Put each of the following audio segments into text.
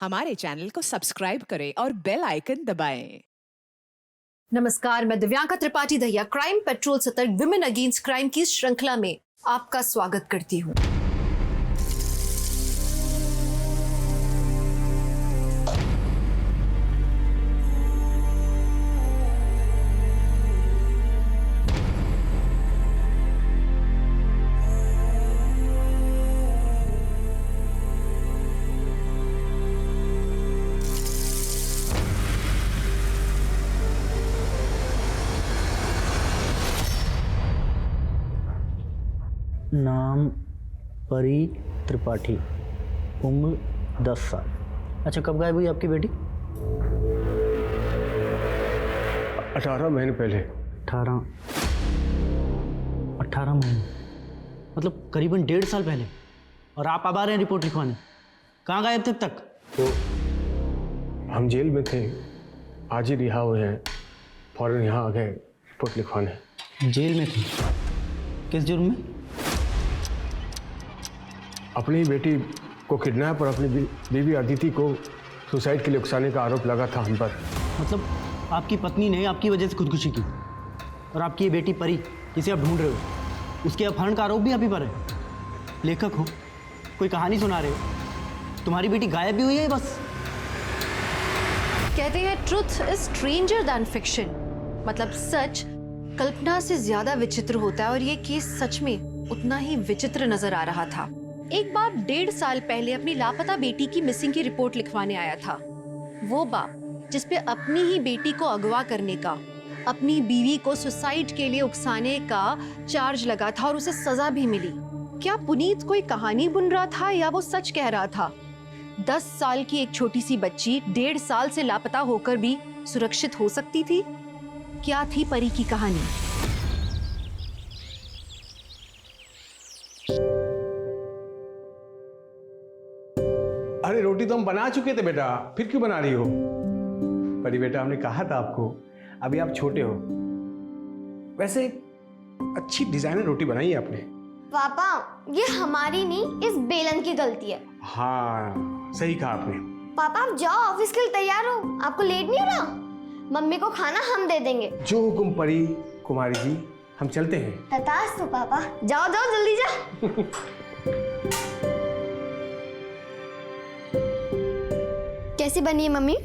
हमारे चैनल को सब्सक्राइब करें और बेल आइकन दबाएं। नमस्कार, मैं दिव्यांका त्रिपाठी दहिया क्राइम पेट्रोल सतर्क विमेन अगेंस्ट क्राइम की श्रृंखला में आपका स्वागत करती हूँ। नाम परी त्रिपाठी, उम्र 10 साल। अच्छा, कब गायब हुई आपकी बेटी? 18 महीने पहले। 18 महीने मतलब करीबन 1.5 साल पहले। और आप अब आ रहे हैं रिपोर्ट लिखवाने? कहाँ गायब थे अब तक? तो हम जेल में थे, आज ही रिहा हुए हैं, फौरन यहाँ आ गए रिपोर्ट लिखवाने। जेल में थे? किस जुर्म में? अपनी बेटी को किडनैप और अपनी बीवी अदिति को सुसाइड के लिए उकसाने का आरोप लगा था हम पर। मतलब आपकी पत्नी ने आपकी वजह से खुदकुशी की और आपकी ये बेटी परी जिसे आप ढूंढ रहे हो, उसके अपहरण का आरोप भी आप ही पर है। लेखक हो, कोई कहानी सुना रहे हो, तुम्हारी बेटी गायब भी हुई है बस। कहते हैं truth is stranger than fiction, मतलब सच कल्पना से ज्यादा विचित्र होता है, और ये केस सच में उतना ही विचित्र नजर आ रहा था। एक बाप 1.5 साल पहले अपनी लापता बेटी की मिसिंग की रिपोर्ट लिखवाने आया था। वो बाप जिसपे अपनी ही बेटी को अगवा करने का, अपनी बीवी को सुसाइड के लिए उकसाने का चार्ज लगा था और उसे सजा भी मिली। क्या पुनीत कोई कहानी बुन रहा था या वो सच कह रहा था? 10 साल की एक छोटी सी बच्ची 1.5 साल से लापता होकर भी सुरक्षित हो सकती थी? क्या थी परी की कहानी? अरे रोटी तो हम बना चुके थे बेटा, फिर क्यों बना रही हो? परी बेटा, हमने कहा था आपको, अभी आप छोटे हो। वैसे अच्छी डिजाइनर रोटी बनाई है आपने। पापा, ये हमारी नहीं, इस बेलन की गलती है। हाँ, सही कहा आपने। पापा आप जाओ, ऑफिस के लिए तैयार हो, आपको लेट नहीं हो रहा? मम्मी को खाना हम दे देंगे। जो हुकुम परी कुमारी जी, हम चलते हैं। तथास्तु पापा, जाओ जाओ जल्दी जाओ। कैसी बनी है मम्मी?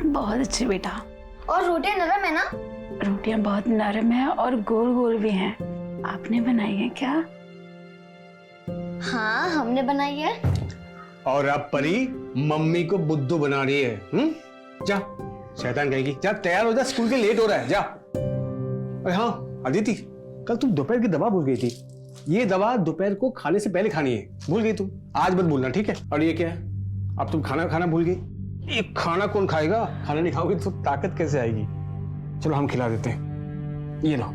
बहुत अच्छी बेटा। और रोटियां नरम है ना? रोटियां बहुत नरम है और गोल गोल भी हैं। आपने बनाई है क्या? हाँ, हमने बनाई है। और अब परी मम्मी को बुद्धू बना रही है। जा, शैतान कहेगी। जा तैयार हो जा, स्कूल के लेट हो रहा है, जा। अरे हाँ अदिति, कल तुम दोपहर की दवा भूल गई थी। ये दवा दोपहर को खाने से पहले खानी है, भूल गई तुम। आज मत भूलना, ठीक है? और ये क्या है, अब तुम खाना भूल गई। ये खाना कौन खाएगा? खाना नहीं खाओगे तो ताकत कैसे आएगी? चलो हम खिला देते हैं, ये लो।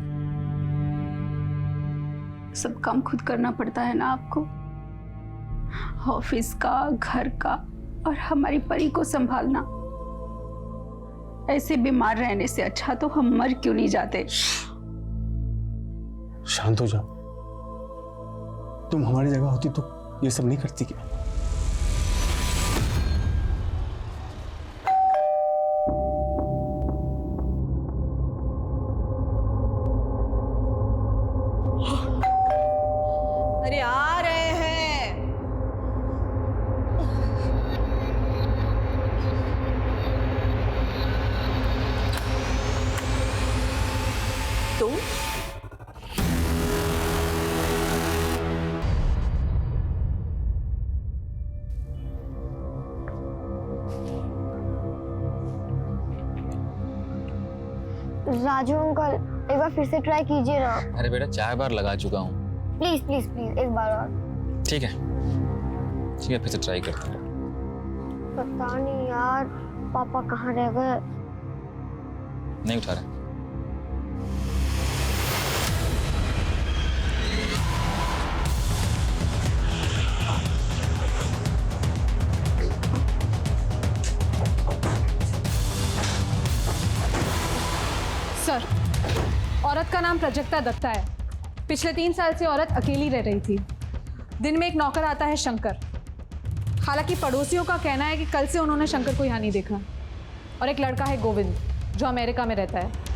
सब काम खुद करना पड़ता है ना आपको, ऑफिस का, घर का, और हमारी परी को संभालना। ऐसे बीमार रहने से अच्छा तो हम मर क्यों नहीं जाते? शांत हो जाओ। तुम हमारी जगह होती तो ये सब नहीं करती क्या? अरे आ रहे हैं। तुम? राजू अंकल, एक बार फिर से ट्राई कीजिए ना। अरे बेटा, 4 बार लगा चुका हूँ। प्लीज प्लीज प्लीज, एक बार और। ठीक है, फिर से ट्राई करता हूँ। पता नहीं यार, पापा कहाँ रह गए? नहीं उठा रहा। सर, औरत का नाम प्राजक्ता दत्ता है। पिछले 3 साल से औरत अकेली रह रही थी। दिन में एक नौकर आता है शंकर, हालांकि पड़ोसियों का कहना है कि कल से उन्होंने शंकर को यहाँ नहीं देखा। और एक लड़का है गोविंद जो अमेरिका में रहता है।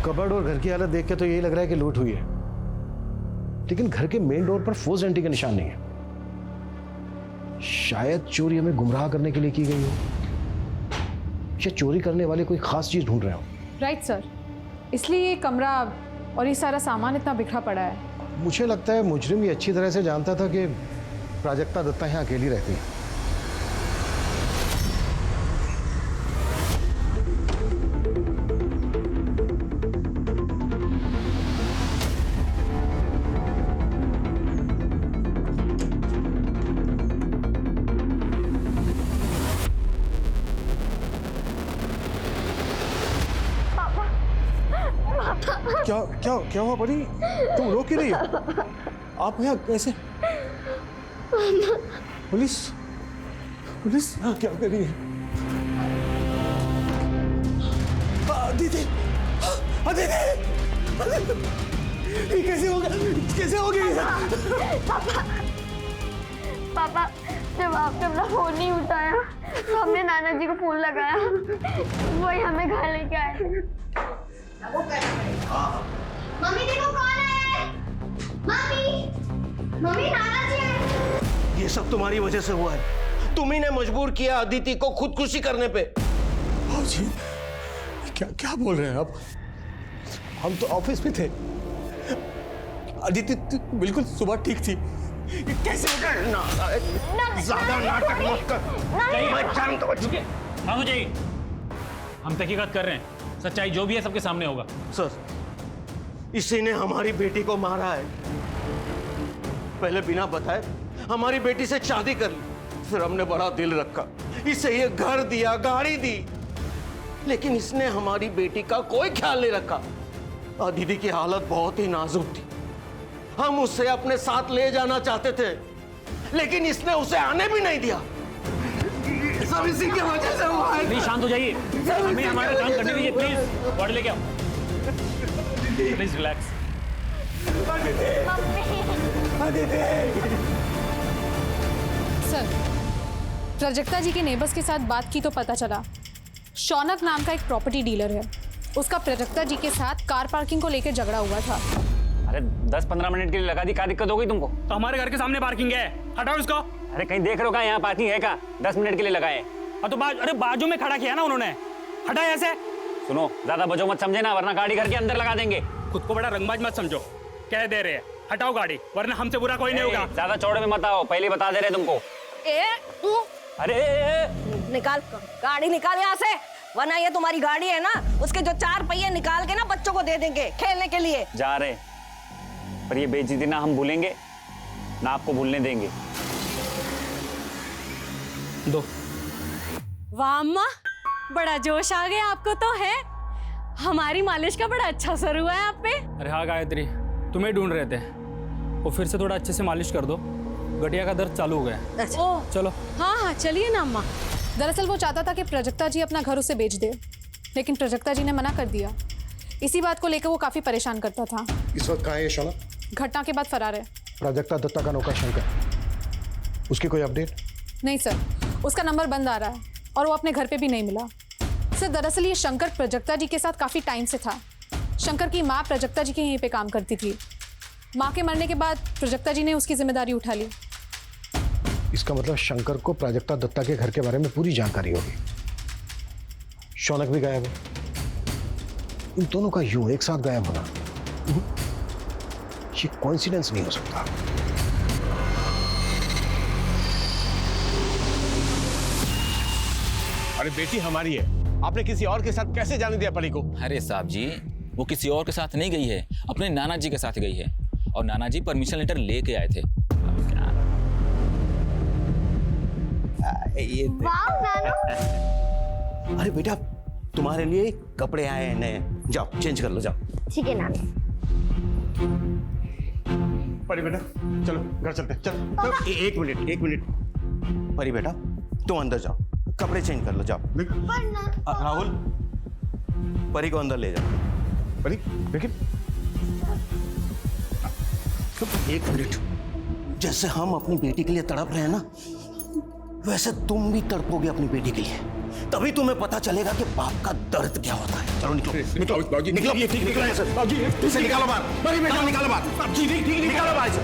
कबर्ड और घर की हालत देख के तो यही लग रहा है कि लूट हुई है, लेकिन घर के मेन डोर पर फोर्स एंट्री का निशान नहीं है। शायद चोरी हमें गुमराह करने के लिए की गई हो, या चोरी करने वाले कोई खास चीज ढूंढ रहे हो। राइट सर, इसलिए ये कमरा और ये सारा सामान इतना बिखरा पड़ा है। मुझे लगता है मुजरिम ये अच्छी तरह से जानता था कि प्राजक्ता दत्ता यहाँ अकेली रहती है। क्या क्या क्या हुआ परी? तुम रो क्यों रही हो? आप यहाँ कैसे? पुलिस पुलिस क्या कर रही है? दीदी ये कैसे होगा? कैसे हो गया? पापा जब आपने अपना फोन नहीं उठाया तो हमने नाना जी को फोन लगाया, वही हमें घर लेके आए। मम्मी देखो कौन है? मम्मी नाना जी है। ये सब तुम्हारी वजह से हुआ है। तुम्ही ने मजबूर किया अदिति को खुदकुशी करने पे। जी क्या क्या बोल रहे हैं आप? हम तो ऑफिस में थे। अदिति बिल्कुल सुबह ठीक थी। कैसे हो गया? ज्यादा नाटक मत कर। मैं शांत हो चुके। हो जाइए, हम तहकीकात कर रहे हैं। सच्चाई जो भी है सबके सामने होगा। सर, इसी ने हमारी बेटी को मारा है। पहले बिना बताए हमारी बेटी से शादी कर ली, फिर हमने बड़ा दिल रखा, इसे ये घर दिया, गाड़ी दी, लेकिन इसने हमारी बेटी का कोई ख्याल नहीं रखा। दीदी की हालत बहुत ही नाजुक थी। हम उसे अपने साथ ले जाना चाहते थे, लेकिन इसने उसे आने भी नहीं दिया। सब इसी की वजह से हुआ है। प्लीज शांत हो जाइए, हमें हमारा काम करने दीजिए। प्लीज बॉडी लेके आओ, प्लीज रिलैक्स। सर, प्राजक्ता जी के नेबर्स के साथ बात की तो पता चला शौनक नाम का एक प्रॉपर्टी डीलर है, उसका प्राजक्ता जी के साथ कार पार्किंग को लेकर झगड़ा हुआ था। अरे 10-15 मिनट के लिए लगा दी, क्या दिक्कत हो गई तुमको? तो हमारे घर के सामने पार्किंग है, हटाओ इसको। अरे कहीं देख रहे हो क्या यहाँ पार्किंग है? क्या 10 मिनट के लिए लगाए? तो अरे बाजू में खड़ा किया ना उन्होंने, हटा ऐसे। सुनो, ज्यादा बजो मत समझे ना, वरना गाड़ी घर के अंदर लगा देंगे। खुद को बड़ा रंगबाज मत समझो, कह दे रहे हैं हटाओ गाड़ी, वरना हमसे बुरा कोई नहीं होगा। ज्यादा चौड़े में मत आओ, पहले बता दे रहे तुमको। अरे निकाल गाड़ी, निकाल यहाँ से, वरना ये तुम्हारी गाड़ी है ना, उसके जो 4 पहिए निकाल के ना बच्चों को दे देंगे खेलने के लिए। जा रहे, पर ये बेइज्जती ना हम भूलेंगे ना आपको भूलने देंगे। दो। वाह अम्मा, बड़ा जोश आ गया आपको तो है। हमारी मालिश का बड़ा अच्छा असर हुआ है आप पे। अरे हाँ गायत्री, तुम्हें ढूंढ रहे थे, वो फिर से थोड़ा अच्छे से मालिश कर दो, गठिया का दर्द चालू हो गया। अच्छा। चलो। हाँ चलिए ना अम्मा। दरअसल वो चाहता था कि प्राजक्ता जी अपना घर उसे बेच दे, लेकिन प्राजक्ता जी ने मना कर दिया। इसी बात को लेकर वो काफी परेशान करता था। इस वक्त कहाँ है ये शौनक? घटना के बाद फरार है। प्राजक्ता दत्ता का नौकर शंकर, उसकी कोई अपडेट? नहीं सर, उसका नंबर बंद आ रहा है और वो अपने घर पे भी नहीं मिला। सर दरअसल ये शंकर प्राजक्ता जी के साथ काफी टाइम से था। शंकर की माँ प्राजक्ता जी के यहीं पे काम करती थी। माँ के मरने के बाद प्राजक्ता जी ने उसकी जिम्मेदारी उठा ली। इसका मतलब शंकर को प्राजक्ता दत्ता के घर के बारे में पूरी जानकारी होगी। शौनक भी गायब है। इन दोनों का यूं एक साथ गायब होना, ये कोइंसिडेंस नहीं हो सकता। अरे बेटी हमारी है, आपने किसी और के साथ कैसे जाने दिया परी को? अरे साहब जी, वो किसी और के साथ नहीं गई है, अपने नाना जी के साथ गई है, और नाना जी परमिशन लेटर लेके आए थे। वाह नानू। अरे बेटा, तुम्हारे लिए कपड़े आए हैं नए, जाओ चेंज कर लो, जाओ। ठीक है नानी। परी बेटा चलो घर चलते हैं, चल। एक मिनट परी बेटा तुम अंदर जाओ, कपड़े चेंज कर लो, जाओ। राहुल परी को अंदर ले जाओ। परी लेकिन एक मिनट, जैसे हम अपनी बेटी के लिए तड़प रहे हैं ना, वैसे तुम भी तड़पोगे अपनी बेटी के लिए, तभी तुम्हें पता चलेगा कि बाप का दर्द क्या होता है। चलो निकलो बाबूजी निकलो निकलो यहाँ से। बाबूजी इसे निकालो बाहर, परी बेटा निकालो बाहर, जी ठीक निकालो बाहर से।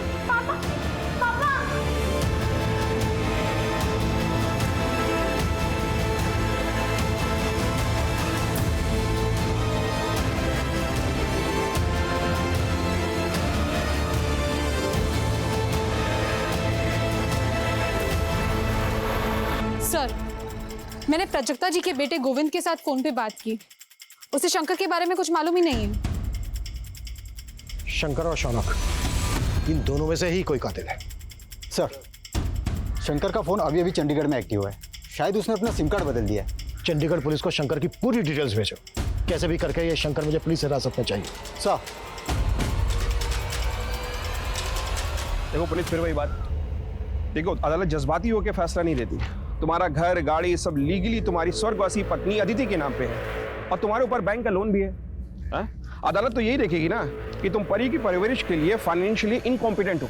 सर, मैंने प्राजक्ता जी के बेटे गोविंद के साथ फोन पे बात की। उसे शंकर के बारे में कुछ मालूम ही नहीं है। शंकर और शौनक, इन दोनों में से ही कोई कातिल है। सर, शंकर का फोन अभी अभी चंडीगढ़ में एक्टिव है। शायद उसने अपना सिम कार्ड बदल दिया है। चंडीगढ़ पुलिस को शंकर की पूरी डिटेल्स भेजो। कैसे भी करके ये शंकर मुझे पुलिस हिरासत में चाहिए। सर, देखो पुलिस, फिर वही बात। देखो अदालत जज्बाती होकर फैसला नहीं देती। तुम्हारा घर गाड़ी सब लीगली तुम्हारी स्वर्गवासी पत्नी अदिति के नाम पे है और तुम्हारे ऊपर बैंक का लोन भी है। अदालत तो यही देखेगी ना कि तुम परी की परवरिश के लिए फाइनेंशियली इनकॉम्पिटेंट हो।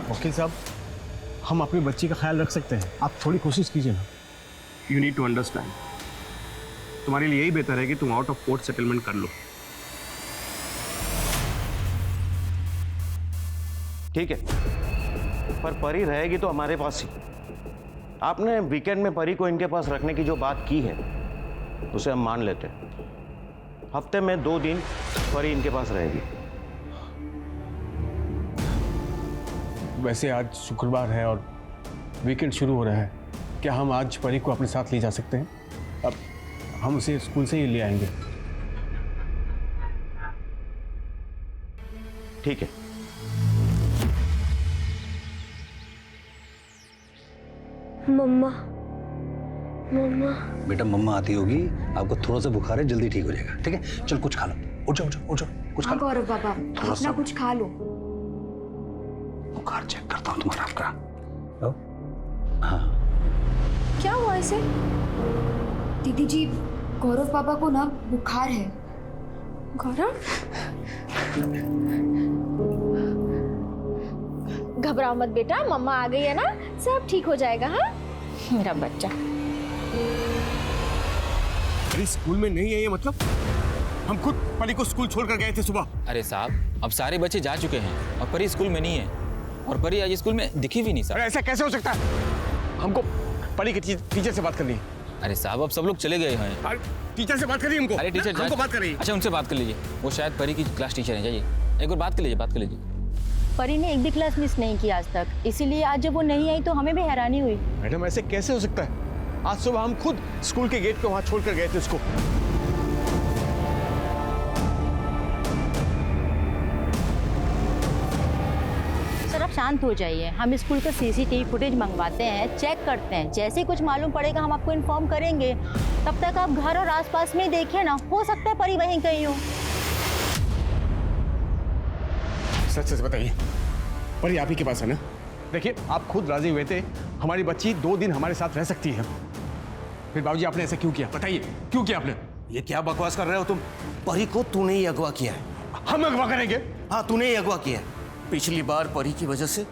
वकील साहब, हम अपनी बच्ची का ख्याल रख सकते हैं, आप थोड़ी कोशिश कीजिए ना। यू नीड टू अंडरस्टैंड, तुम्हारे लिए यही बेहतर है कि तुम आउट ऑफ कोर्ट सेटलमेंट कर लो। ठीक है, पर परी रहेगी तो हमारे पास ही। आपने वीकेंड में परी को इनके पास रखने की जो बात की है उसे हम मान लेते हैं। हफ्ते में 2 दिन परी इनके पास रहेगी। वैसे आज शुक्रवार है और वीकेंड शुरू हो रहा है, क्या हम आज परी को अपने साथ ले जा सकते हैं? अब हम उसे स्कूल से ही ले आएंगे। ठीक है। मम्मा मम्मा बेटा मम्मा आती होगी, आपको थोड़ा सा बुखार है, जल्दी ठीक हो जाएगा। ठीक है, चल कुछ खा लो। उठ जाओ कुछ खा लो। गौरव बाबा, अपना कुछ खा लो। बुखार चेक करता हूँ तुम्हारा आपका। हाँ, क्या हुआ इसे? दीदी जी, गौरव पापा को ना बुखार है। गौरव, घबराओ मत बेटा, मम्मा आ गई है ना, सब ठीक हो जाएगा। हाँ मेरा बच्चा। अरे स्कूल में नहीं है ये मतलब? हम खुद परी को स्कूल छोड़कर गए थे सुबह। अरे साहब, अब सारे बच्चे जा चुके हैं और परी स्कूल में नहीं है, और परी आज स्कूल में दिखी भी नहीं सर। अरे ऐसा कैसे हो सकता है? हमको परी के टीचर से बात करनी है। अरे साहब, अब सब लोग चले गए हैं। अरे टीचर से बात करिए हमको। अरे टीचर हमको बात करिए। अच्छा, उनसे बात कर लीजिए, वो शायद परी की क्लास टीचर हैं। जाइए एक बार बात कर लीजिए। परी ने एक भी क्लास मिस नहीं की आज तक, इसीलिए आज जब वो नहीं आई तो हमें भी हैरानी हुई। मैडम ऐसे कैसे हो सकता है? आज सुबह हम खुद स्कूल के गेट पे वहां छोड़कर गए थे उसको। सर आप शांत हो जाइए, हम स्कूल का सीसीटीवी फुटेज मंगवाते हैं, चेक करते हैं, जैसे कुछ मालूम पड़ेगा हम आपको इन्फॉर्म करेंगे। तब तक आप घर और आसपास में देखिए ना, हो सकता है परी वहीं कहीं हो। सच बताइए, परी आप ही के पास है ना? देखिए, आप खुद राजी हुए थे, हमारी बच्ची 2 दिन हमारे साथ रह सकती है। फिर बाबूजी आपने ऐसा क्यों किया? बताइए क्यों किया आपने? ये क्या बकवास कर रहे हो तुम? परी को तूने ही अगवा किया है। हम अगवा करेंगे? हाँ, तूने ही अगवा किया है। पिछली बार परी की वजह से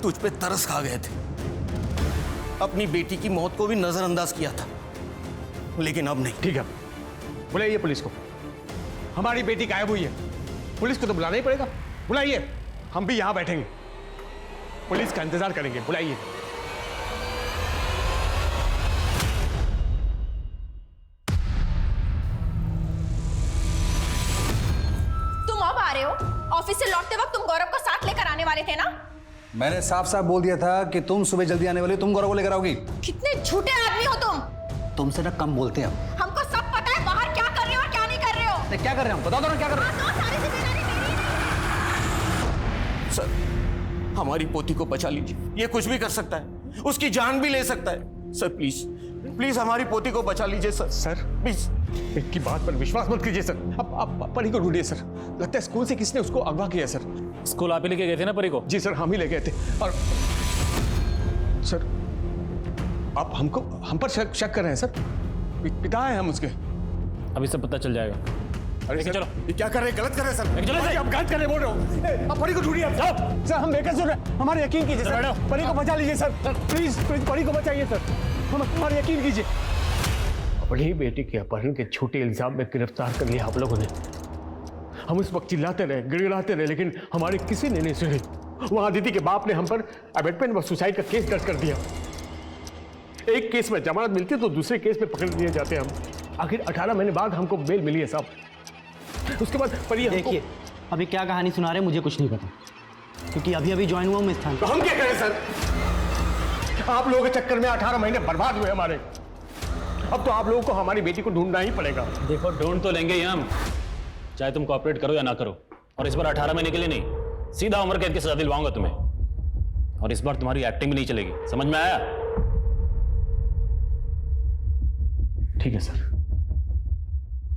तुझ पे तरस खा गए थे, अपनी बेटी की मौत को भी नजरअंदाज किया था, लेकिन अब नहीं। ठीक है, बुलाइए पुलिस को। हमारी बेटी गायब हुई है, पुलिस को तो बुलाना ही पड़ेगा। बुलाइए, हम भी यहां बैठेंगे, पुलिस का इंतजार करेंगे। बुलाइए। तुम अब आ रहे हो? ऑफिस से लौटते वक्त तुम गौरव को साथ लेकर आने वाले थे ना? मैंने साफ साफ बोल दिया था कि तुम सुबह जल्दी आने वाली, तुम गौरव को लेकर आओगी। कितने झूठे आदमी हो तुम। तुमसे ना कम बोलते हैं हम। हमको सब पता है बाहर क्या कर रहे हो और क्या नहीं कर रहे हो। क्या कर रहे हैं हम? बताओ तो ना क्या कर रहे हैं। सारी जिम्मेदारी मेरी है। सर, हमारी पोती को बचा लीजिए, ये कुछ भी कर सकता है, उसकी जान भी ले सकता है। सर प्लीज प्लीज हमारी पोती को बचा लीजिए सर। Sir please. इनकी बात पर विश्वास मत कीजिए सर। अब परी को ढूंढिए सर। लगता है स्कूल से किसने उसको अगवा किया सर। स्कूल आप ही लेके गए थे ना परी को? जी सर, हम ही ले गए थे। और सर आप हम पर शक कर रहे हैं सर? पिता है हम उसके। अभी सब पता चल जाएगा। अरे सर, चलो। ये क्या कर रहे हैं? गलत कर रहे हैं सर। चलो सर। आप गलत कर रहे बोल रहे हो। आप परी को ढूंढिए। आप सर, हम बेकार सुन रहे हैं। हमारे यकीन कीजिए सर। परी को बचा लीजिए सर। प्लीज प्लीज परी को बचाइए सर। हमारे यकीन कीजिए। अपनी बेटी के अपहरण के झूठे इल्जाम में गिरफ्तार कर लिया आप लोगों ने। हम उस वक्त चिल्लाते रहे, गिड़गिड़ाते रहे, लेकिन हमारे किसी ने नहीं सुनी। वहां अदिति के बाप ने हम पर अबेटमेंट व सुसाइड का केस दर्ज कर दिया। एक केस में जमानत मिलती है तो दूसरे केस में पकड़ लिए जाते हैं हम। आखिर 18 महीने बाद हमको बेल मिली है साहब। उसके बाद परी देखिए, अभी क्या कहानी सुना रहे हैं मुझे कुछ नहीं पता, क्योंकि अभी अभी ज्वाइन हुआ हूं मैं स्थान। तो हम क्या करें सर? आप लोगों के चक्कर में 18 महीने बर्बाद हुए हमारे। अब तो आप लोगों को हमारी बेटी को ढूंढना ही पड़ेगा। देखो, ढूंढ तो लेंगे ही हम, चाहे तुम कोऑपरेट करो या ना करो। और इस बार 18 महीने के लिए नहीं, सीधा उम्र कैद की सजा दिलवाऊंगा तुम्हें। और इस बार तुम्हारी एक्टिंग भी नहीं चलेगी, समझ में आया? ठीक है सर,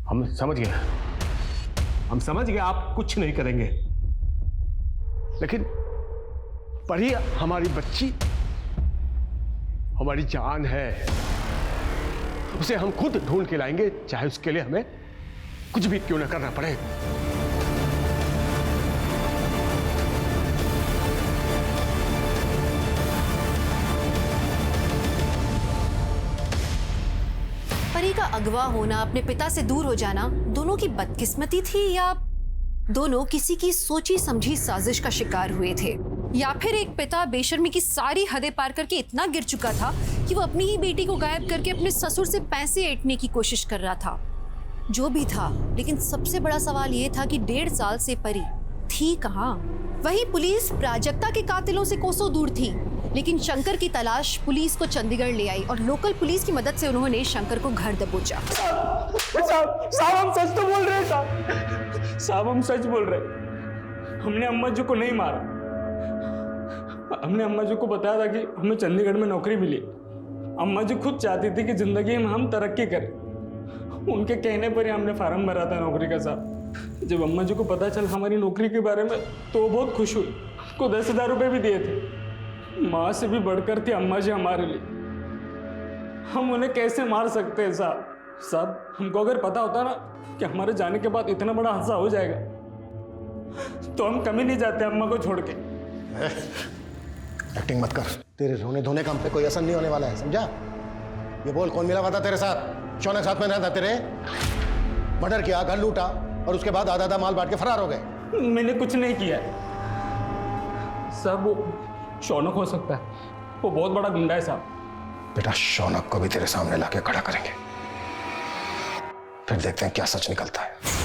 हम समझ गए। हम समझ गए आप कुछ नहीं करेंगे, लेकिन परी हमारी बच्ची, हमारी जान है। उसे हम खुद ढूंढ के लाएंगे, चाहे उसके लिए हमें कुछ भी क्यों ना करना पड़े। परी का अगवा होना, अपने पिता से दूर हो जाना, दोनों की बदकिस्मती थी या दोनों किसी की सोची समझी साजिश का शिकार हुए थे? या फिर एक पिता बेशर्मी की सारी हदें पार करके इतना गिर चुका था कि वो अपनी ही बेटी को गायब करके अपने ससुर से पैसे ऐंठने की कोशिश कर रहा था? जो भी था, लेकिन सबसे बड़ा सवाल ये था कि 1.5 साल से परी थी कहाँ? वही पुलिस प्राजक्ता के कातिलों से कोसों दूर थी, लेकिन शंकर की तलाश पुलिस को चंडीगढ़ ले आई और लोकल पुलिस की मदद से उन्होंने शंकर को घर दबोचा। साहब हम सच तो बोल रहे हैं साहब, हम सच बोल रहे हैं। हमने अम्मा जी को नहीं मारा। हमने अम्मा जी को बताया था कि हमें चंडीगढ़ में नौकरी मिली। अम्मा जी खुद चाहती थी कि जिंदगी में हम तरक्की करें। उनके कहने पर ही हमने फार्म भरा था नौकरी का साहब। जब अम्मा जी को पता चला हमारी नौकरी के बारे में तो वो बहुत खुश हुई, को 10,000 रुपये भी दिए थे। माँ से भी बढ़कर थी अम्मा जी हमारे लिए। हम उन्हें कैसे मार सकते हैं साहब? हमको अगर पता होता ना कि हमारे जाने के बाद इतना बड़ा हादसा हो जाएगा तो हम कभी नहीं जाते अम्मा को छोड़ के। एक्टिंग मत कर। तेरे रोने धोने का हम पे कोई असर नहीं होने वाला है, समझा? ये बोल, कौन मिला हुआ था तेरे साथ? शौनक साथ में रहता तेरे? मर्डर किया, घर लूटा और उसके बाद आधा माल बांट के फरार हो गए। मैंने कुछ नहीं किया साहब। वो शौनक हो सकता है, वो बहुत बड़ा गुंडा है साहब। बेटा, शौनक को भी तेरे सामने लाके खड़ा करेंगे, फिर देखते हैं क्या सच निकलता है।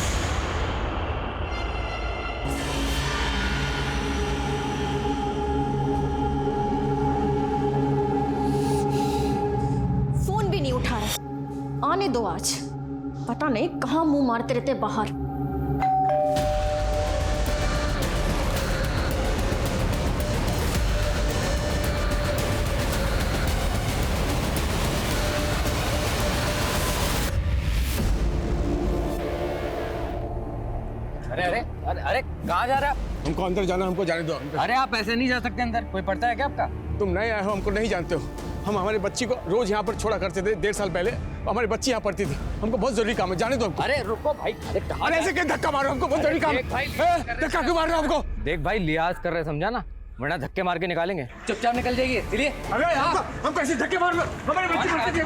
फोन भी नहीं उठा रहा। आने दो आज, पता नहीं कहां मुंह मारते रहते बाहर। अरे अरे अरे अरे कहाँ जा रहे हैं आप? हमको अंदर जाना, हमको जाने दो। अरे आप ऐसे नहीं जा सकते अंदर, कोई पड़ता है क्या आपका? तुम नए आए हो, हमको नहीं जानते हो। हम हमारे बच्ची को रोज यहाँ पर छोड़ा करते थे। 1.5 साल पहले हमारी बच्ची यहाँ पढ़ती थी। हमको बहुत जरूरी काम है, जाने दो हमको। अरे रुको भाई, अरे ऐसे क्या धक्का मारो? हमको बहुत जरूरी काम है। धक्का क्यों मार रहे हो हमको? देख भाई, लिहाज कर रहे, समझा ना, वरना धक्के मार के निकालेंगे। चुपचाप निकल जाइए, चलिए। अरे हम कैसे धक्के मार रहे हो? हमारी बच्ची पढ़ती थी।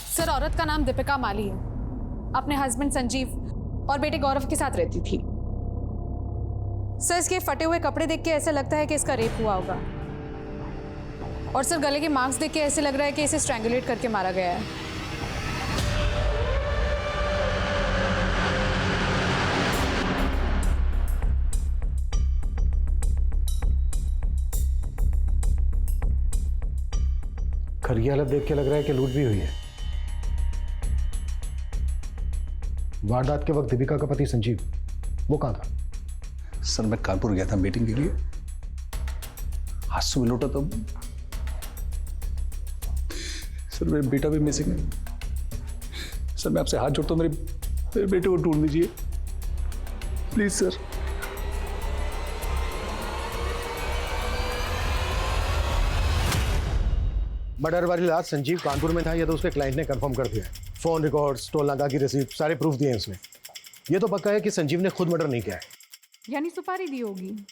सर, औरत का नाम दीपिका माली है। अपने हस्बैंड संजीव और बेटे गौरव के साथ रहती थी। सर, इसके फटे हुए कपड़े देख के ऐसा लगता है कि इसका रेप हुआ होगा। और सर, गले के मार्क्स देख के ऐसे लग रहा है कि इसे स्ट्रैंगुलेट करके मारा गया है। घर की हालत देख के लग रहा है कि लूट भी हुई है। वारदात के वक्त दीपिका का पति संजीव वो कहाँ था? सर मैं कानपुर गया था मीटिंग के लिए, आज सुबह लौटा तब सर मेरा बेटा भी मिसिंग है। सर मैं आपसे हाथ जोड़ता हूँ, मेरे बेटे को ढूंढ लीजिए प्लीज सर। मर्डर वाली रात संजीव कानपुर में था, ये तो उसके क्लाइंट ने कंफर्म कर दिया है। फोन रिकॉर्ड्स, टोल नाका की रसीद, सारे प्रूफ दिए हैं उसने। ये तो पक्का है कि संजीव ने खुद मर्डर नहीं किया है। यानी सुपारी दी होगी।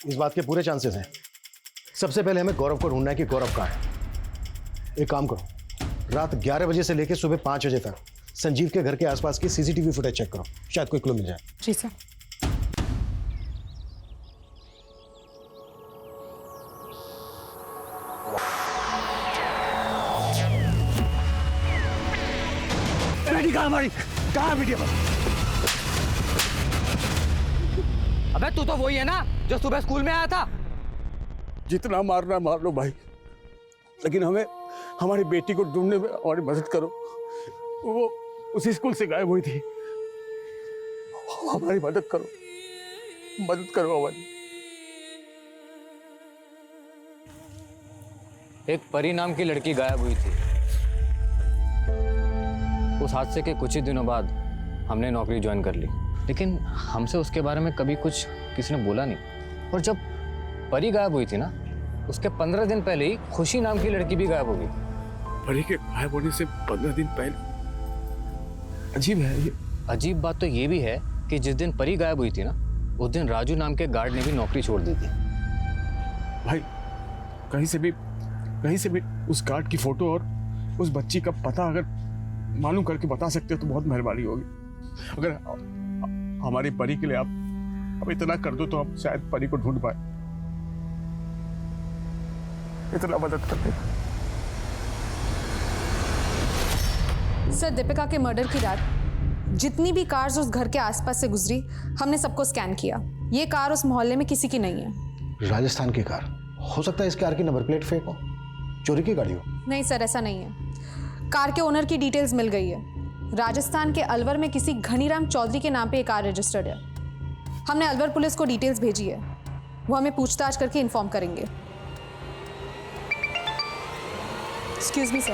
इस बात के पूरे चांसेस हैं। सबसे पहले हमें गौरव को ढूंढना है कि गौरव कहाँ है। एक काम करो, रात 11 बजे से लेकर सुबह 5 बजे तक संजीव के घर के आसपास की सीसीटीवी फुटेज चेक करो, शायद कोई क्लू मिल जाए। जी सर। बेटी कहाँ हमारी? कहाँ बेटी? अबे तू तो वही है ना जो सुबह स्कूल में आया था। जितना मारना मार लो भाई, लेकिन हमें हमारी बेटी को ढूंढने में हमारी मदद करो। वो उसी स्कूल से गायब हुई थी, हमारी मदद करो, मदद करो हमारी। एक परी नाम की लड़की गायब हुई थी। उस हादसे के कुछ ही दिनों बाद हमने नौकरी ज्वाइन कर ली, लेकिन हमसे उसके बारे में कभी कुछ किसी ने बोला नहीं। और जब परी गायब हुई थी ना, उसके 15 दिन पहले ही खुशी नाम की लड़की भी गायब हो गई। परी के गायब होने से 15 दिन पहले? अजीब है ये। अजीब बात तो ये भी है कि जिस दिन परी गायब हुई थी ना, उस दिन राजू नाम के गार्ड ने भी नौकरी छोड़ दी थी। भाई कहीं से भी उस गार्ड की फोटो और उस बच्ची का पता अगर मालूम करके बता सकते हो तो बहुत मेहरबानी होगी। अगर हमारी परी के लिए आप इतना कर दो तो हम शायद परी को ढूंढ पाए। इतना मदद कर दे। सर, दीपिका के मर्डर की रात जितनी भी कार्स उस घर के आसपास से गुजरी, हमने सबको स्कैन किया। ये कार उस मोहल्ले में किसी की नहीं है। राजस्थान की कार हो सकता है, इस कार की नंबर प्लेट फेक हो, चोरी की गाड़ी हो। नहीं सर, ऐसा नहीं है। कार के ओनर की डिटेल्स मिल गई है। राजस्थान के अलवर में किसी घनीराम चौधरी के नाम पे एक कार रजिस्टर्ड है। हमने अलवर पुलिस को डिटेल्स भेजी है, वो हमें पूछताछ करके इन्फॉर्म करेंगे। Excuse me sir.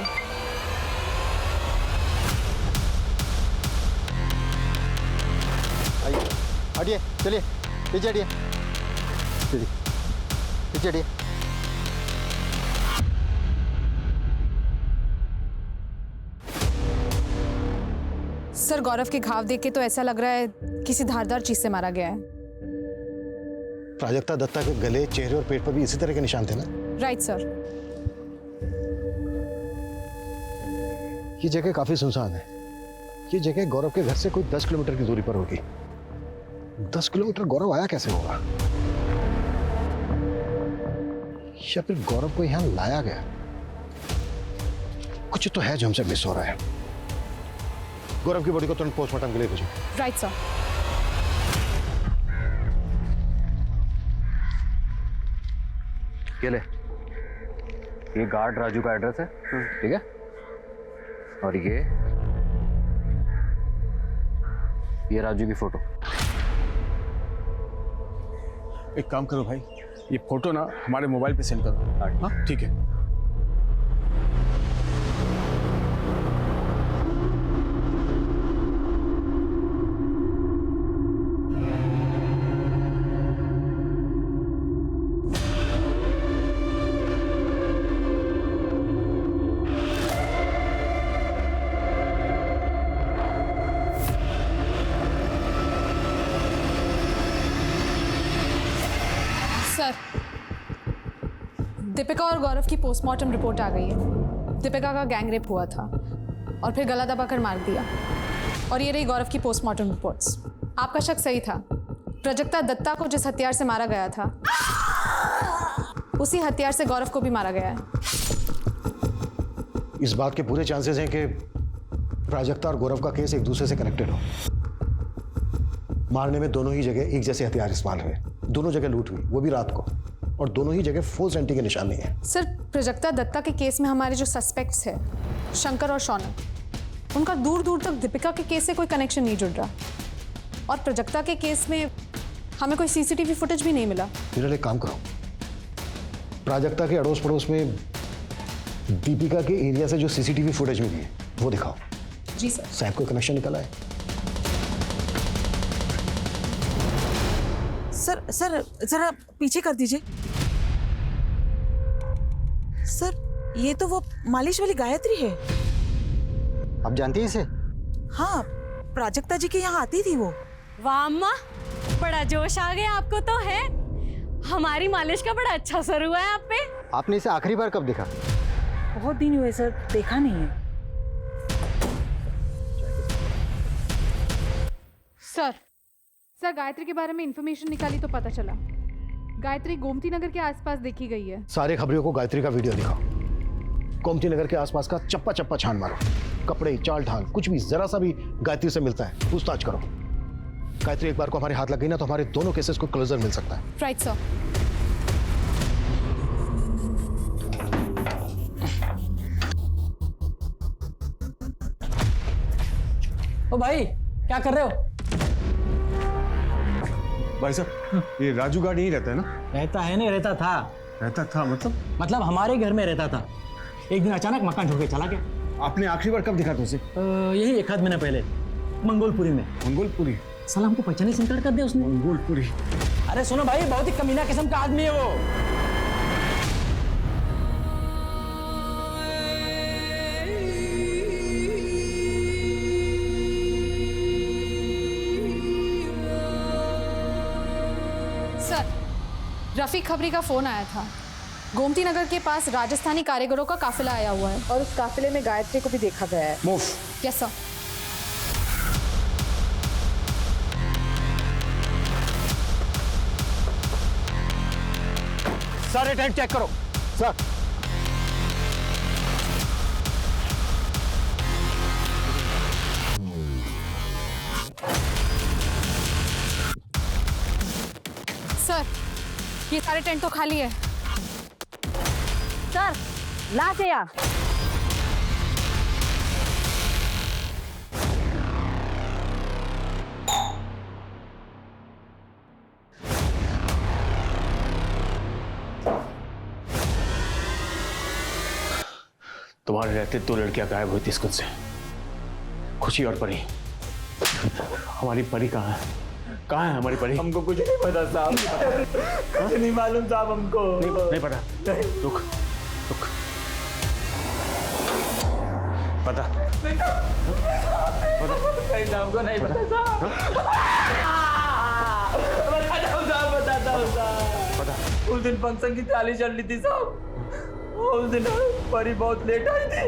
आइए, हटिए, चलिए पीछे हटिए, पीछे हटिए। सर, गौरव के घाव देख के तो ऐसा लग रहा है किसी धारदार चीज से मारा गया है। प्राजक्ता दत्ता के गले, चेहरे और पेट पर भी इसी तरह के निशान थे ना? Right sir. ये जगह काफी सुनसान है। ये जगह गौरव के घर से कोई 10 किलोमीटर की दूरी पर होगी। 10 किलोमीटर गौरव आया कैसे होगा? या फिर गौरव को यहां लाया गया? कुछ तो है जो हमसे मिस हो रहा है। गौरव की बॉडी को तुरंत पोस्टमार्टम के लिए भेजो। Right sir. ये ले, ये गार्ड राजू का एड्रेस है, ठीक है? और ये राजू की फोटो। एक काम करो भाई, ये फोटो ना हमारे मोबाइल पे सेंड करो। हाँ ठीक है। सर, दीपिका और गौरव की पोस्टमार्टम रिपोर्ट आ गई है। दीपिका का गैंग रेप हुआ था और फिर गला दबाकर मार दिया। और ये रही गौरव की पोस्टमार्टम रिपोर्ट्स। आपका शक सही था। प्राजक्ता दत्ता को जिस हथियार से मारा गया था, उसी हथियार से गौरव को भी मारा गया है। इस बात के पूरे चांसेस हैं कि प्राजक्ता और गौरव का केस एक दूसरे से कनेक्टेड हो। मारने में दोनों ही जगह एक जैसे हथियार इस्तेमाल हुए, दोनों जगह लूट हुई, वो भी रात को, और दोनों ही जगह फोर्स एंट्री के निशान नहीं है। सर, प्राजक्ता दत्ता के केस में हमारे जो सस्पेक्ट्स हैं, शंकर और शौनक, उनका दूर दूर तक दीपिका के केस से कोई कनेक्शन नहीं जुड़ रहा, और प्राजक्ता के केस में हमें कोई सीसीटीवी फुटेज भी नहीं मिला। विरल, एक काम करो, प्राजक्ता के अड़ोस पड़ोस में दीपिका के एरिया से जो सीसीटीवी फुटेज मिली है वो दिखाओ। जी सर। साहब को कनेक्शन निकाला है। सर सर जरा पीछे कर दीजिए। सर ये तो वो मालिश वाली गायत्री है। आप जानती हैं इसे? हाँ, प्राजक्ता जी के यहाँ आती थी वो। वाह अम्मा, बड़ा जोश आ गया आपको तो है। हमारी मालिश का बड़ा अच्छा असर हुआ है आप पे। आपने इसे आखिरी बार कब देखा? बहुत दिन हुए सर, देखा नहीं है। सर गायत्री के बारे में इंफॉर्मेशन निकाली तो पता चला गायत्री गोमती नगर के आसपास देखी गई है। सारे खबरियों को गायत्री का वीडियो दिखाओ। गोमती नगर के आसपास का चप्पा चप्पा छान मारो, कपड़े, चाल ढाल, कुछ भी जरा सा भी गायत्री से मिलता है पूछताछ करो। गायत्री एक बार को हमारे हाथ लग गई ना तो हमारे दोनों केसेस को क्लोजर मिल सकता है। Right sir. ओ भाई, क्या कर रहे हो? भाई साहब, ये राजू गार्ड यहीं रहता है ना? रहता है नहीं, रहता था। रहता था मतलब हमारे घर में रहता था। एक दिन अचानक मकान छोड़ के चला गया। आपने आखिरी बार कब दिखा था उसे? यही 1 आध महीना पहले, मंगोलपुरी में। मंगोलपुरी? साला हमको पहचाने से इनकार कर दिया उसने। मंगोलपुरी? अरे सुनो भाई, बहुत ही कमीना किस्म का आदमी है वो। रफीक खबरी का फोन आया था। गोमती नगर के पास राजस्थानी कारीगरों का काफिला आया हुआ है और उस काफिले में गायत्री को भी देखा गया है। मूव। Yes sir. सारे टेंट चेक करो। सर। सर, ये सारे टेंट तो खाली है। सर, लाश है यहाँ। तुम्हारे रहते 2 लड़कियां गायब हुई थी स्कूल से, खुशी और परी। हमारी परी कहाँ है? कहाँ है हमारी परी? हमको कुछ नहीं पता साहब। कुछ नहीं मालूम साहब हमको। नहीं पता। रुक। पता? हमको नहीं पता साहब। बताता हूँ साहब। पता? उस दिन फंक्शन की ताली चल रही थी साहब। उस दिन परी बहुत लेट आई थी,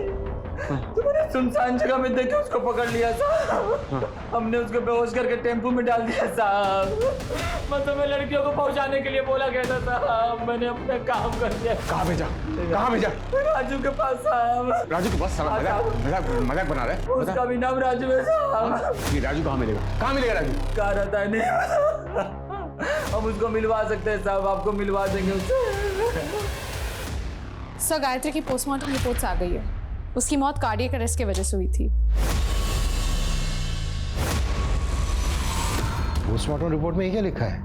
तो मैंने सुनसान जगह में देखे उसको पकड़ लिया साहब। हमने उसको बेहोश करके टेम्पू में डाल दिया साहब। मतलब मैं लड़कियों को पहुंचाने के लिए बोला गया था साहब, मैंने अपना काम कर दिया। कहाँ भेजा? कहाँ भेजा? राजू के पास साहब। राजू के पास? मजाक बना रहे? उसका भी नाम राजू है साहब। ये राजू कहाँ मिलेगा? कहाँ मिलेगा राजू? कहाँ रहता है नहीं, हम उसको मिलवा सकते हैं साहब, आपको मिलवा देंगे उससे। सर, गायत्री की पोस्टमार्टम रिपोर्ट्स आ गई है। उसकी मौत कार्डियक अरेस्ट की वजह से हुई थी। पोस्टमार्टम रिपोर्ट में ये क्या लिखा है?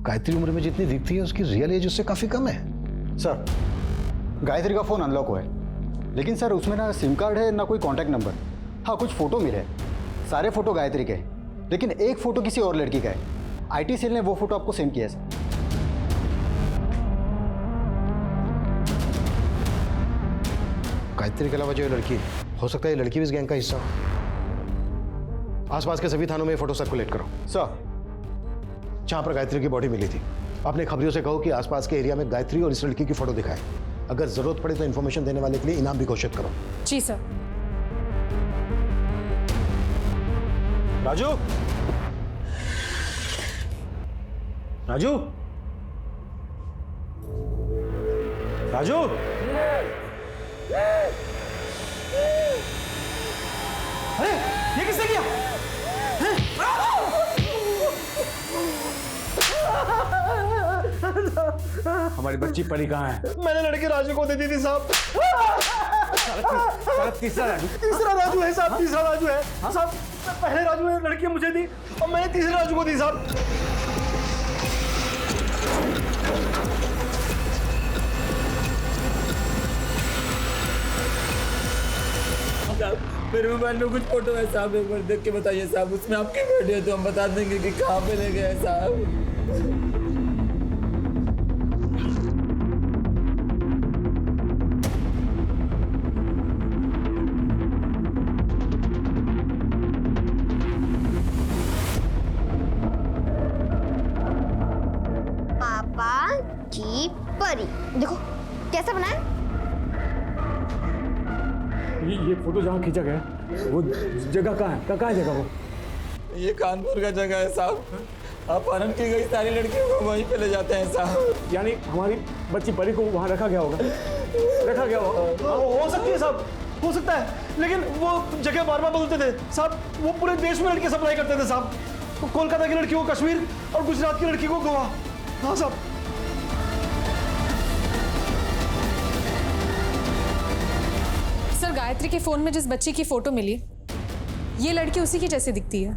गायत्री उम्र में जितनी दिखती है उसकी रियल एज उससे काफी कम है। सर, गायत्री का फोन अनलॉक हुआ है, लेकिन सर उसमें ना सिम कार्ड है ना कोई कांटेक्ट नंबर। हाँ, कुछ फोटो मिले, सारे फोटो गायत्री के, लेकिन एक फोटो किसी और लड़की का है। आईटी सेल ने वो फोटो आपको सेंड किया है सर। गायत्री के अलावा जो ये लड़की हो सकता है ये लड़की भी इस गैंग का हिस्सा हो। आसपास के सभी थानों में ये फोटो सर्कुलेट करो। सर, जहां पर गायत्री की बॉडी मिली थी अपने खबरियों से कहो कि आसपास के एरिया में गायत्री और इस लड़की की फोटो दिखाए। अगर जरूरत पड़े तो इन्फॉर्मेशन देने वाले के लिए इनाम भी घोषित करो। जी सर। राजू, राजू, राजू, अरे ये किसने किया? हमारी बच्ची परी कहाँ है? मैंने लड़की राजू को दे दी थी साहब। तीसरा राजू है साहब, तीसरा राजू है साहब। पहले राजू ने लड़की मुझे दी और मैंने तीसरे राजू को दी साहब। मेरे मोबाइल में कुछ फोटो है साहब, एक बार देख के बताइए साहब, उसमें आपकी वीडियो तो हम बता देंगे कि कहाँ पे ले गए साहब। पापा की परी, देखो कैसा बना है। ये फोटो जहाँ खींचा गया वो जगह कहाँ है? कहाँ है जगह वो? ये कानपुर का जगह है साहब, अपहरण की गई सारी लड़कियों को वहीं पे ले जाते हैं साहब। यानी हमारी बच्ची परी को वहाँ रखा गया होगा, रखा गया होगा। हो सकती है साहब, हो सकता है, लेकिन वो जगह बार बार बदलते थे साहब। वो पूरे देश में लड़के सप्लाई करते थे साहब। तो कोलकाता की लड़की को कश्मीर और गुजरात की लड़की को गोवा। हाँ साहब। सर, गायत्री के फोन में जिस बच्ची की फोटो मिली, ये लड़की उसी की जैसी दिखती है।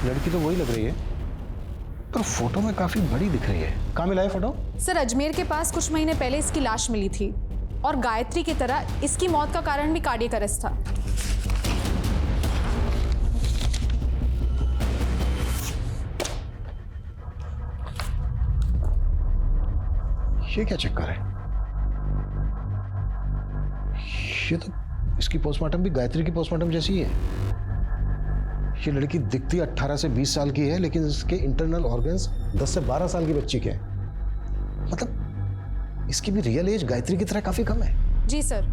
लड़की तो वही लग रही है, पर फोटो में काफी बड़ी दिख रही है। कहाँ मिला है फोटो? सर, अजमेर के पास कुछ महीने पहले इसकी लाश मिली थी और गायत्री की तरह इसकी मौत का कारण भी कार्डियक अरेस्ट था। ये क्या चक्कर है? ये तो इसकी पोस्टमार्टम भी गायत्री की पोस्टमार्टम जैसी ही है। ये लड़की दिखती 18 से 20 साल की है, लेकिन इसके इंटरनल ऑर्गन्स 10 से 12 साल की बच्ची के हैं। मतलब इसकी भी रियल एज गायत्री की तरह काफी कम है। जी सर,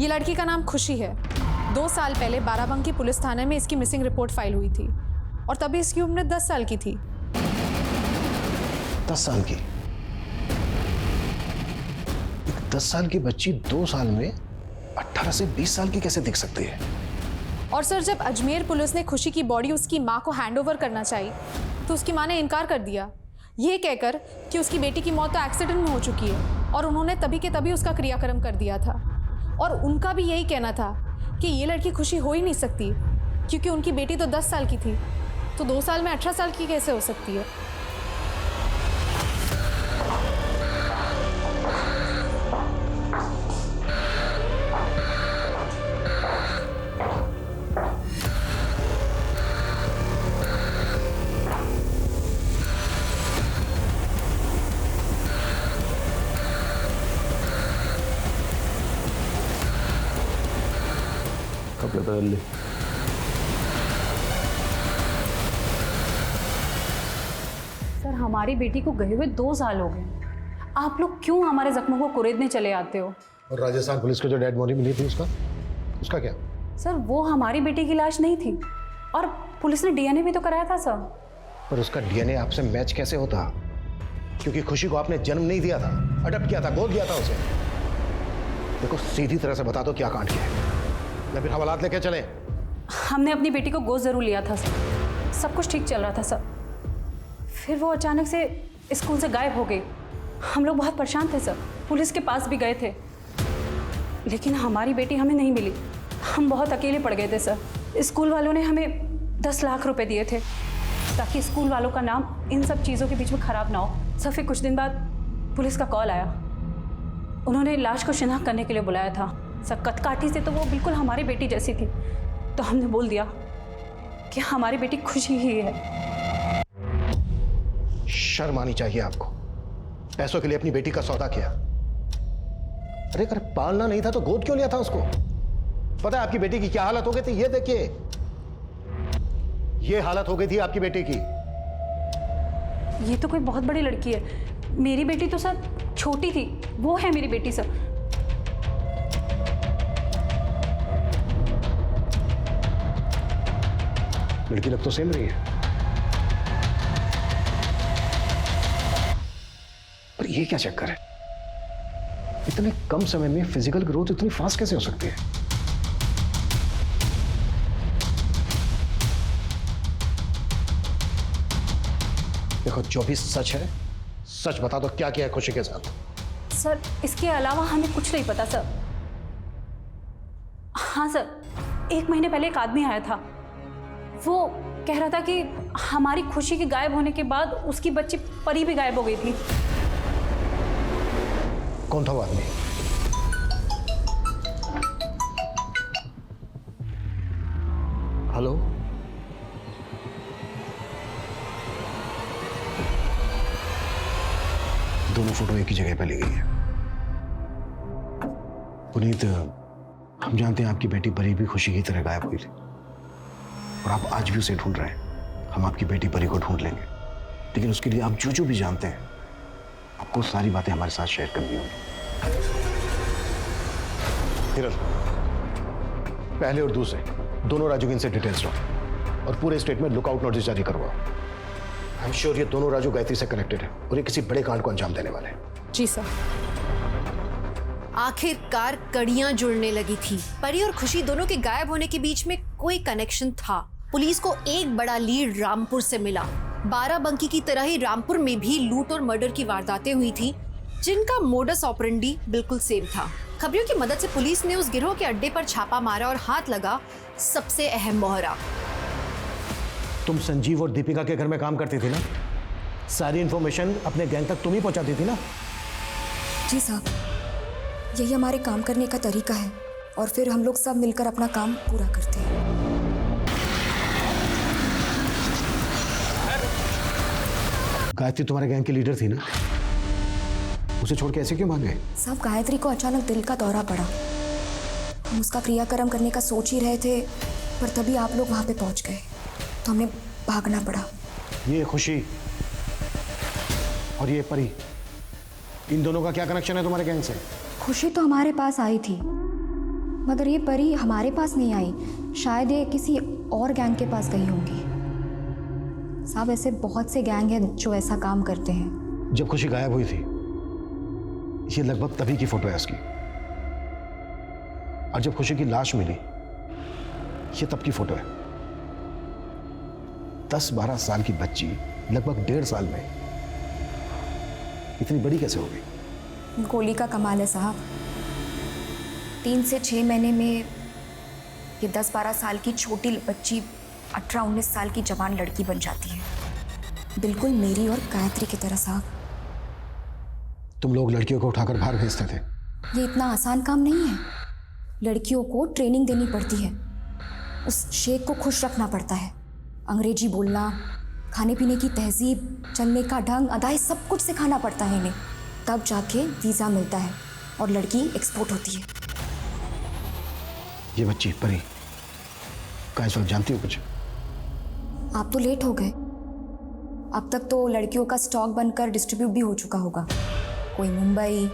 ये लड़की का नाम खुशी है। 2 साल पहले बाराबंकी पुलिस थाने में इसकी मिसिंग रिपोर्ट फाइल हुई थी और तभी इसकी उम्र 10 साल की थी। 10 साल की? 10 साल की बच्ची 2 साल में 18 से 20 साल की कैसे दिख सकती है? और सर, जब अजमेर पुलिस ने खुशी की बॉडी उसकी मां को हैंडओवर करना चाहिए तो उसकी मां ने इनकार कर दिया, ये कहकर कि उसकी बेटी की मौत तो एक्सीडेंट में हो चुकी है और उन्होंने तभी के तभी उसका क्रियाक्रम कर दिया था। और उनका भी यही कहना था कि ये लड़की खुशी हो ही नहीं सकती क्योंकि उनकी बेटी तो 10 साल की थी, तो 2 साल में 18 साल की कैसे हो सकती है? कपड़े बदल ले। सर, हमारी बेटी को गए हुए 2 साल हो गए। आप लोग क्यों हमारे जख्मों को कुरेदने चले आते हो? और राजस्थान पुलिस को जो डेड बॉडी मिली थी उसका क्या? सर, वो हमारी बेटी की लाश नहीं थी और पुलिस ने डीएनए भी तो कराया था सर। पर उसका डीएनए आपसे मैच कैसे होता? क्योंकि खुशी को आपने जन्म नहीं दिया था, अडॉप्ट किया था, गोद दिया था उसे। देखो, सीधी तरह से बता दो क्या कांड किया है, या फिर हवालात लेके चले। हमने अपनी बेटी को गोद जरूर लिया था सर, सब कुछ ठीक चल रहा था सर। फिर वो अचानक से स्कूल से गायब हो गई। हम लोग बहुत परेशान थे सर, पुलिस के पास भी गए थे, लेकिन हमारी बेटी हमें नहीं मिली। हम बहुत अकेले पड़ गए थे सर। स्कूल वालों ने हमें 10 लाख रुपए दिए थे ताकि स्कूल वालों का नाम इन सब चीज़ों के बीच में ख़राब ना हो। सर, फिर कुछ दिन बाद पुलिस का कॉल आया, उन्होंने लाश को शिनाख्त करने के लिए बुलाया था। सर, कदकाठी से तो वो बिल्कुल हमारी बेटी जैसी थी, तो हमने बोल दिया कि हमारी बेटी खुशी ही है। शर्म आनी चाहिए आपको, पैसों के लिए अपनी बेटी का सौदा किया। अरे अगर पालना नहीं था तो गोद क्यों लिया था उसको? पता है आपकी बेटी की क्या हालत हो गई थी? ये देखिए, ये हालत हो गई थी आपकी बेटी की। ये तो कोई बहुत बड़ी लड़की है। मेरी बेटी तो सर छोटी थी, वो है मेरी बेटी सर। लड़की लग तो सेम रही है, पर ये क्या चक्कर है? इतने कम समय में फिजिकल ग्रोथ इतनी फास्ट कैसे हो सकती है? देखो, जो भी सच है सच बता दो, क्या किया है खुशी के साथ? सर इसके अलावा हमें कुछ नहीं पता सर। हाँ सर, 1 महीने पहले एक आदमी आया था। वो कह रहा था कि हमारी खुशी के गायब होने के बाद उसकी बच्ची परी भी गायब हो गई थी। कौन था वो आदमी? हेलो, दोनों फोटो एक ही जगह पे ली गई है। पुनीत, हम जानते हैं आपकी बेटी परी भी खुशी की तरह गायब हुई थी और आप आज भी उसे ढूंढ रहे हैं। हम आपकी बेटी परी को ढूंढ लेंगे, लेकिन उसके लिए आप जो भी जानते हैं आपको सारी बातें हमारे साथ शेयर करनी होगी। हिरल, पहले और दूसरे दोनों राजू की इनसे डिटेल्स लो और पूरे स्टेट में लुकआउट नोटिस जारी करवाओ। आई एम श्योर ये दोनों राजू गायत्री से कनेक्टेड है और ये किसी बड़े कांड को अंजाम देने वाले हैं। जी सर। आखिरकार कड़ियां जुड़ने लगी थी। परी और खुशी दोनों के गायब होने के बीच में कोई कनेक्शन था। पुलिस को एक बड़ा लीड रामपुर से मिला। बाराबंकी की तरह ही रामपुर में भी लूट और मर्डर की वारदातें हुई थी, जिनका मोडस ऑपरेंडी बिल्कुल सेम था। खबरों की मदद से पुलिस ने उस गिरोह के अड्डे पर छापा मारा और हाथ लगा सबसे अहम मोहरा। तुम संजीव और दीपिका के घर में काम करती थी ना? सारी इंफॉर्मेशन अपने गैंग तक तुम ही पहुंचाती थी ना? जी साहब, यही हमारे काम करने का तरीका है और फिर हम लोग सब मिलकर अपना काम पूरा करते हैं। गायत्री तुम्हारे गैंग की लीडर थी ना? उसे छोड़ के ऐसे क्यों भाग गए? साहब, गायत्री को अचानक दिल का दौरा पड़ा। हम उसका क्रियाक्रम करने का सोच ही रहे थे, पर तभी आप लोग वहां पे पहुंच गए तो हमें भागना पड़ा। ये खुशी और ये परी, इन दोनों का क्या कनेक्शन है तुम्हारे गैंग से? खुशी तो हमारे पास आई थी, मगर ये परी हमारे पास नहीं आई। शायद ये किसी और गैंग के पास गई होंगी। साहब, ऐसे बहुत से गैंग हैं जो ऐसा काम करते हैं। जब खुशी गायब हुई थी, ये लगभग तभी की फोटो है उसकी, और जब खुशी की लाश मिली, ये तब की फोटो है। 10-12 साल की बच्ची लगभग 1.5 साल में इतनी बड़ी कैसे हो गई? गोली का कमाल है साहब। 3 से 6 महीने में ये 10-12 साल की छोटी बच्ची 18-19 साल की जवान लड़की बन जाती है, बिल्कुल मेरी और गायत्री की तरह। साहब, तुम लोग लड़कियों को उठाकर बाहर भेजते थे? ये इतना आसान काम नहीं है। लड़कियों को ट्रेनिंग देनी पड़ती है, उस शेख को खुश रखना पड़ता है। अंग्रेजी बोलना, खाने पीने की तहजीब, चलने का ढंग, अदाएं, सब कुछ सिखाना पड़ता है इन्हें। तब जाके वीज़ा मिलता है और लड़की एक्सपोर्ट होती है। ये बच्ची परी का इस वक्त जानती हो कुछ? आप तो लेट हो गए। अब तक तो लड़कियों का स्टॉक बनकर डिस्ट्रीब्यूट भी हो चुका होगा, कोई मुंबई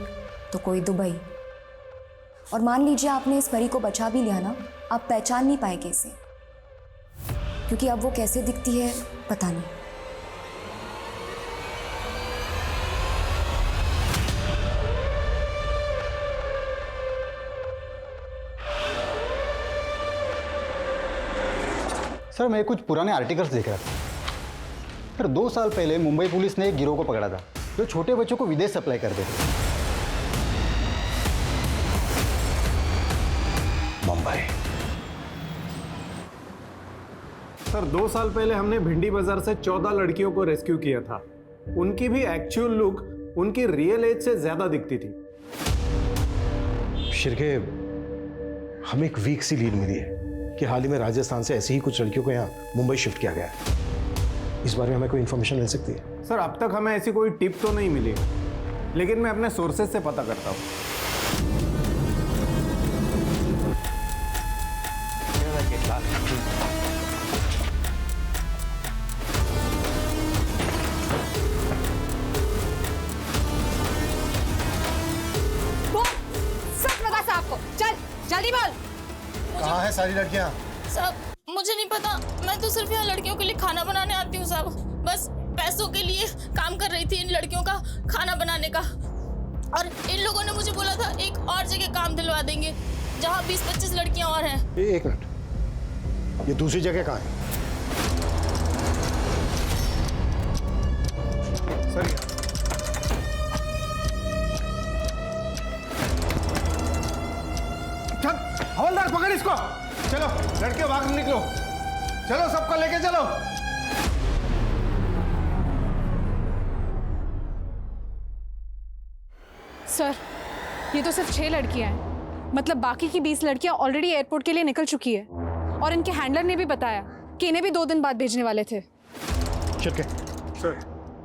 तो कोई दुबई। और मान लीजिए आपने इस परी को बचा भी लिया ना, आप पहचान नहीं पाएंगे इसे, क्योंकि अब वो कैसे दिखती है पता नहीं। सर, मैं कुछ पुराने आर्टिकल्स देख रहा था। सर, 2 साल पहले मुंबई पुलिस ने एक गिरोह को पकड़ा था जो छोटे बच्चों को विदेश सप्लाई करते थे। मुंबई। सर, 2 साल पहले हमने भिंडी बाजार से 14 लड़कियों को रेस्क्यू किया था। उनकी भी एक्चुअल लुक उनकी रियल एज से ज्यादा दिखती थी। शिरके, हमें एक वीक सी लीड मिली है कि हाल ही में राजस्थान से ऐसी ही कुछ लड़कियों को यहाँ मुंबई शिफ्ट किया गया है। इस बारे में हमें कोई इन्फॉर्मेशन मिल सकती है? सर, अब तक हमें ऐसी कोई टिप तो नहीं मिली, लेकिन मैं अपने सोर्सेज से पता करता हूँ। सच बता साहब को, चल जल्दी बोल। कहाँ है सारी लड़कियाँ? साहब, मुझे नहीं पता। मैं तो सिर्फ यहाँ लड़कियों के लिए खाना बनाने आती हूँ साहब। बस पैसों के लिए काम कर रही थी इन लड़कियों का खाना बनाने का। और इन लोगों ने मुझे बोला था एक और जगह काम दिलवा देंगे जहाँ 20-25 लड़कियाँ और हैं। एक मिनट, ये दूसरी जगह कहाँ है? सर, पकड़ इसको। चलो लड़के भाग निकलो, चलो सबको लेके चलो। सर, ये तो सिर्फ 6 लड़कियां हैं, मतलब बाकी की 20 लड़कियां ऑलरेडी एयरपोर्ट के लिए निकल चुकी है और इनके हैंडलर ने भी बताया कि इन्हें भी 2 दिन बाद भेजने वाले थे। शिर्के, सर,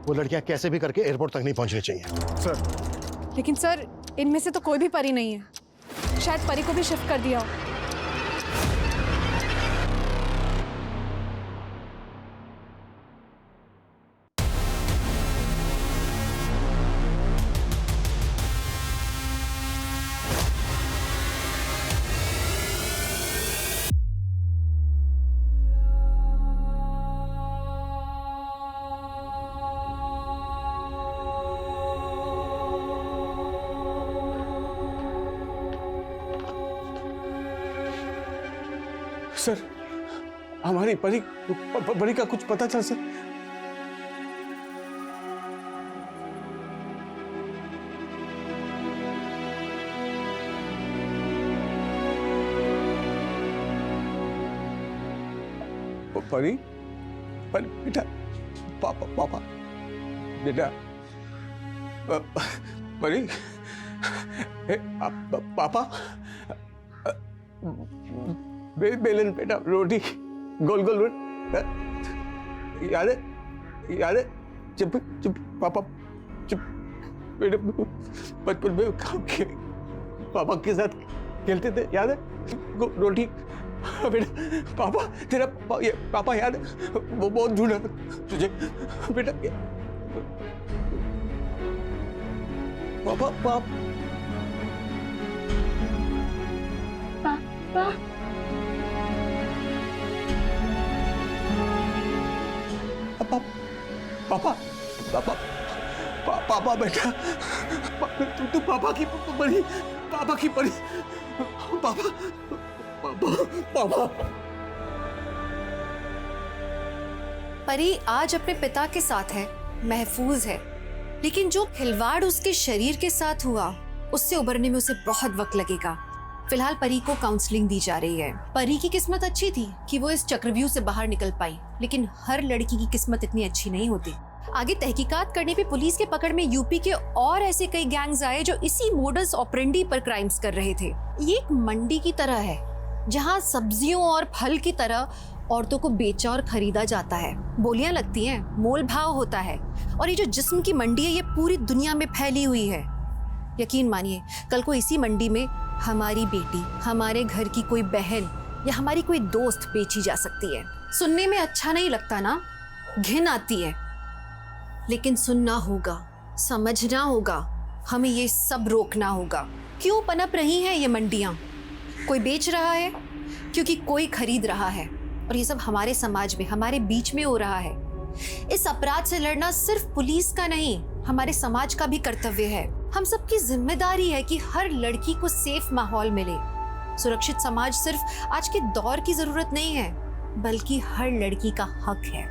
वो लड़कियां कैसे भी करके एयरपोर्ट तक नहीं पहुंचनी चाहिए। सर, लेकिन सर इनमें से तो कोई भी परी नहीं है, शायद परी को भी शिफ्ट कर दिया हो। सर, हमारी परी परी का कुछ पता चल सर? परी, परी बेटा, पापा बेटा, परी, पापा, बेलन बेटा, रोटी गोल गोल याद है जब पापा जब बेटे बचपन में पापा के साथ खेलते थे, याद है? रोटी बेटा, पापा तेरा पापा याद है? वो बहुत ढूंढा तुझे बेटा। पापा पापा पापा पापा पापा बेटा, तू पापा की परी, पापा की परी, पापा पापा पापा। परी आज अपने पिता के साथ है, महफूज है, लेकिन जो खिलवाड़ उसके शरीर के साथ हुआ उससे उबरने में उसे बहुत वक्त लगेगा। फिलहाल परी को काउंसलिंग दी जा रही है। परी की किस्मत अच्छी थी कि वो इस चक्रव्यूह से बाहर निकल पाई, लेकिन हर लड़की की किस्मत इतनी अच्छी नहीं होती। आगे तहकीकात करने पे पुलिस के पकड़ में यूपी के और ऐसे कई गैंग्स आए जो इसी मोडस ऑपरेंडी पर क्राइम्स कर रहे थे। ये एक मंडी की तरह है जहाँ सब्जियों और फल की तरह औरतों को बेचा और खरीदा जाता है, बोलियां लगती हैं, मोल भाव होता है। और ये जो जिस्म की मंडी है ये पूरी दुनिया में फैली हुई है। यकीन मानिए कल को इसी मंडी में हमारी बेटी, हमारे घर की कोई बहन या हमारी कोई दोस्त बेची जा सकती है। सुनने में अच्छा नहीं लगता ना, घिन आती है, लेकिन सुनना होगा, समझना होगा, हमें ये सब रोकना होगा। क्यों पनप रही हैं ये मंडियां? कोई बेच रहा है क्योंकि कोई खरीद रहा है, और ये सब हमारे समाज में, हमारे बीच में हो रहा है। इस अपराध से लड़ना सिर्फ पुलिस का नहीं, हमारे समाज का भी कर्तव्य है। हम सबकी जिम्मेदारी है कि हर लड़की को सेफ माहौल मिले। सुरक्षित समाज सिर्फ आज के दौर की जरूरत नहीं है, बल्कि हर लड़की का हक है।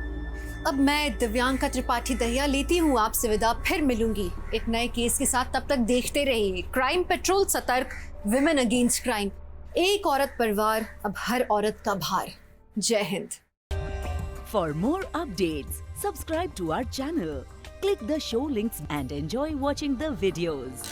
अब मैं दिव्यांका त्रिपाठी दहिया लेती हूँ आपसे विदा, फिर मिलूंगी एक नए केस के साथ। तब तक देखते रहिए क्राइम पेट्रोल, सतर्क, विमेन अगेंस्ट क्राइम। एक औरत पर वार, अब हर औरत का भार। जय Hind. For more updates, subscribe to our channel, click the show links and enjoy watching the videos.